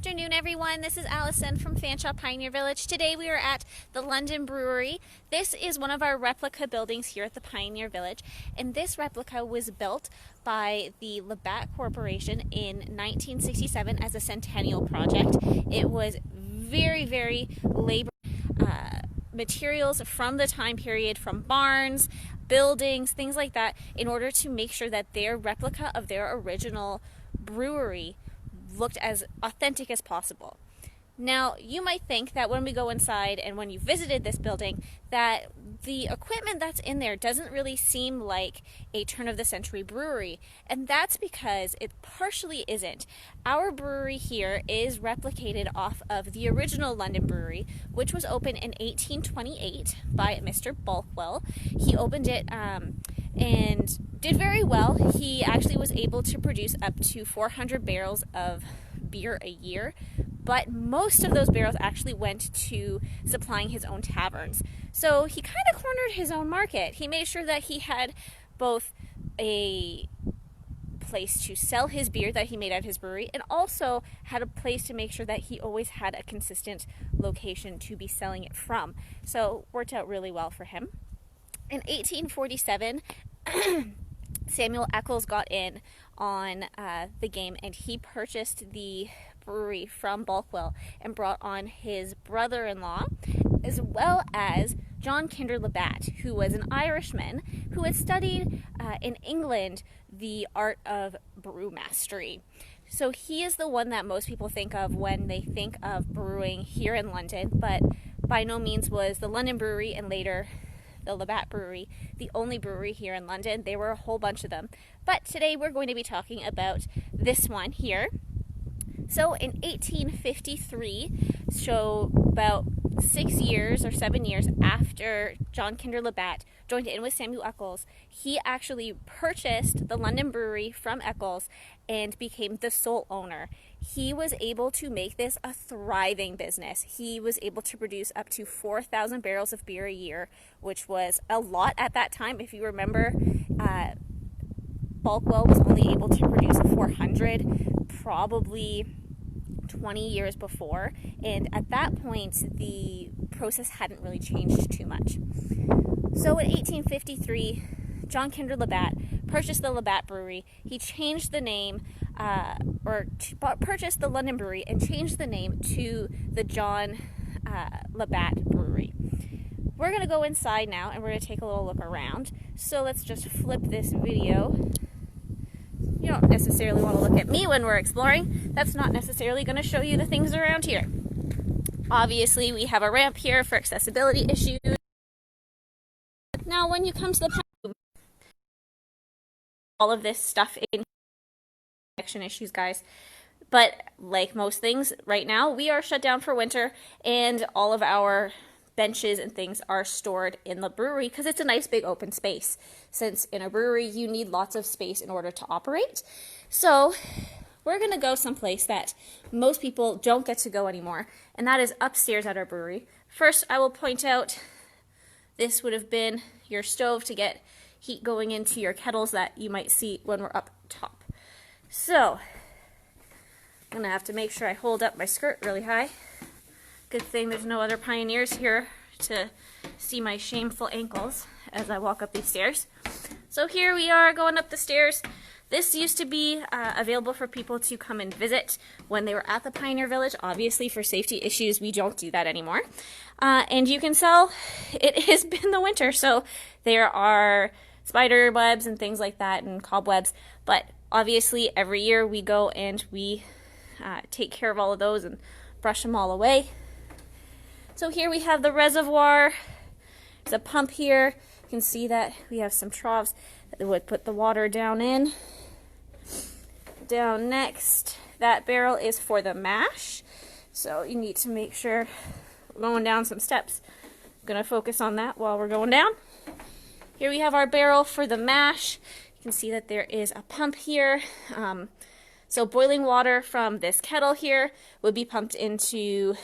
afternoon, everyone. This is Allison from Fanshawe Pioneer Village. Today we are at the London Brewery. This is one of our replica buildings here at the Pioneer Village, and this replica was built by the Labatt Corporation in 1967 as a centennial project. It was very labor materials from the time period, from barns, buildings, things like that, in order to make sure that their replica of their original brewery looked as authentic as possible. Now, you might think that when we go inside and when you visited this building, that the equipment that's in there doesn't really seem like a turn-of-the-century brewery, and that's because it partially isn't. Our brewery here is replicated off of the original London Brewery, which was opened in 1828 by Mr. Bulkwell. He opened it and did very well. He actually was able to produce up to 400 barrels of beer a year, but most of those barrels actually went to supplying his own taverns. So he kind of cornered his own market. He made sure that he had both a place to sell his beer that he made at his brewery, and also had a place to make sure that he always had a consistent location to be selling it from. So worked out really well for him. In 1847, Samuel Eccles got in on the game, and he purchased the brewery from Bulkwell and brought on his brother-in-law, as well as John Kinder Labatt, who was an Irishman who had studied in England the art of brewmastery. So he is the one that most people think of when they think of brewing here in London, but by no means was the London Brewery and later the Labatt Brewery the only brewery here in London. There were a whole bunch of them. But today we're going to be talking about this one here. So in 1853, so about 6 years or 7 years after John Kinder Labatt joined in with Samuel Eccles, he actually purchased the London Brewery from Eccles and became the sole owner. He was able to make this a thriving business. He was able to produce up to 4,000 barrels of beer a year, which was a lot at that time. If you remember, Bulkwell was only able to produce 400 probably 20 years before, and at that point the process hadn't really changed too much. So in 1853, John Kinder Labatt purchased the Labatt Brewery. He changed the name, purchased the London Brewery and changed the name to the John Labatt Brewery. We're going to go inside now and we're going to take a little look around. So let's just flip this video. You don't necessarily want to look at me when we're exploring. That's not necessarily going to show you the things around here. Obviously, we have a ramp here for accessibility issues. Now, when you come to the all of this stuff in connection issues, guys. But like most things right now, we are shut down for winter, and all of our benches and things are stored in the brewery because it's a nice big open space. Since in a brewery you need lots of space in order to operate. So we're going to go someplace that most people don't get to go anymore, and that is upstairs at our brewery. First, I will point out this would have been your stove to get heat going into your kettles that you might see when we're up top. So I'm going to have to make sure I hold up my skirt really high. Good thing there's no other pioneers here to see my shameful ankles as I walk up these stairs. So here we are going up the stairs. This used to be available for people to come and visit when they were at the Pioneer Village. Obviously, for safety issues, we don't do that anymore. And you can tell it has been the winter, so there are spider webs and things like that and cobwebs. But obviously, every year we go and we take care of all of those and brush them all away. So here we have the reservoir. There's a pump here. You can see that we have some troughs that would put the water down in. Down next, that barrel is for the mash. So you need to make sure we're going down some steps. I'm going to focus on that while we're going down. Here we have our barrel for the mash. You can see that there is a pump here. So boiling water from this kettle here would be pumped into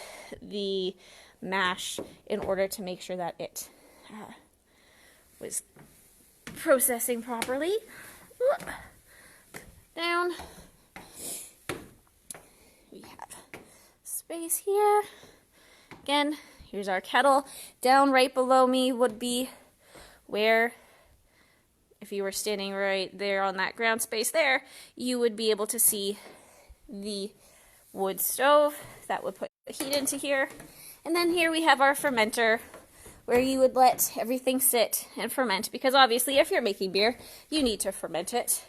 the mash in order to make sure that it was processing properly. Down. We have space here. Again, here's our kettle. Down right below me would be where, if you were standing right there on that ground space there, you would be able to see the wood stove that would put heat into here. And then here we have our fermenter, where you would let everything sit and ferment, because obviously if you're making beer, you need to ferment it.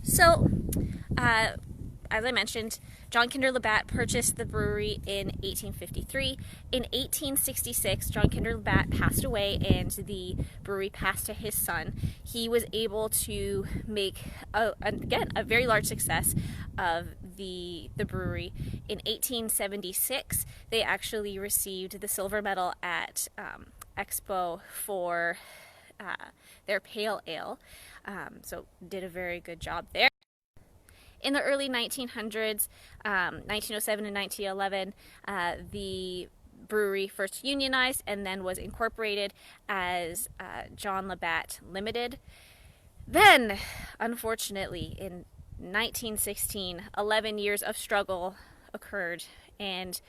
So, as I mentioned, John Kinder Labatt purchased the brewery in 1853. In 1866, John Kinder Labatt passed away and the brewery passed to his son. He was able to make, again, a very large success of the brewery. In 1876, they actually received the silver medal at Expo for their pale ale. So did a very good job there. In the early 1900s, 1907 and 1911, the brewery first unionized and then was incorporated as John Labatt Limited. Then, unfortunately, in 1916, 11 years of struggle occurred and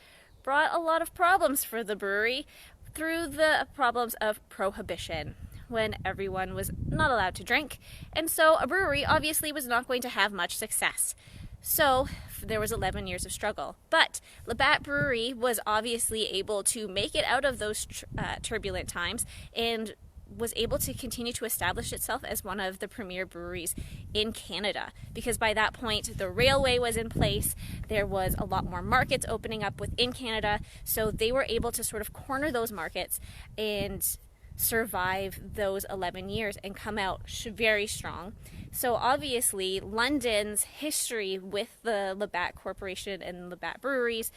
brought a lot of problems for the brewery through the problems of prohibition, when everyone was not allowed to drink, and so a brewery obviously was not going to have much success. So there was 11 years of struggle. But Labatt Brewery was obviously able to make it out of those turbulent times and was able to continue to establish itself as one of the premier breweries in Canada, because by that point the railway was in place, there was a lot more markets opening up within Canada, so they were able to sort of corner those markets and survive those 11 years and come out very strong. So obviously London's history with the Labatt Corporation and Labatt Breweries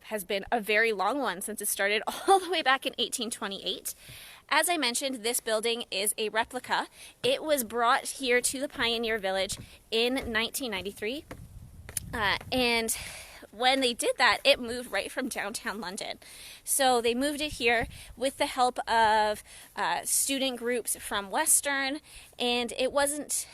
has been a very long one, since it started all the way back in 1828. As I mentioned, this building is a replica. It was brought here to the Pioneer Village in 1993, and when they did that, it moved right from downtown London. So they moved it here with the help of student groups from Western, and it wasn't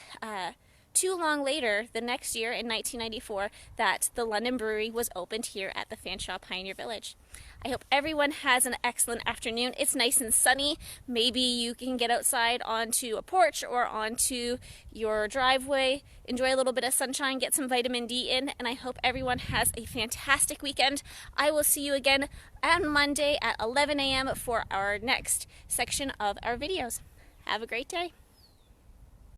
too long later, the next year in 1994, that the London Brewery was opened here at the Fanshawe Pioneer Village. I hope everyone has an excellent afternoon. It's nice and sunny. Maybe you can get outside onto a porch or onto your driveway, enjoy a little bit of sunshine, get some vitamin D in, and I hope everyone has a fantastic weekend. I will see you again on Monday at 11 a.m. for our next section of our videos. Have a great day.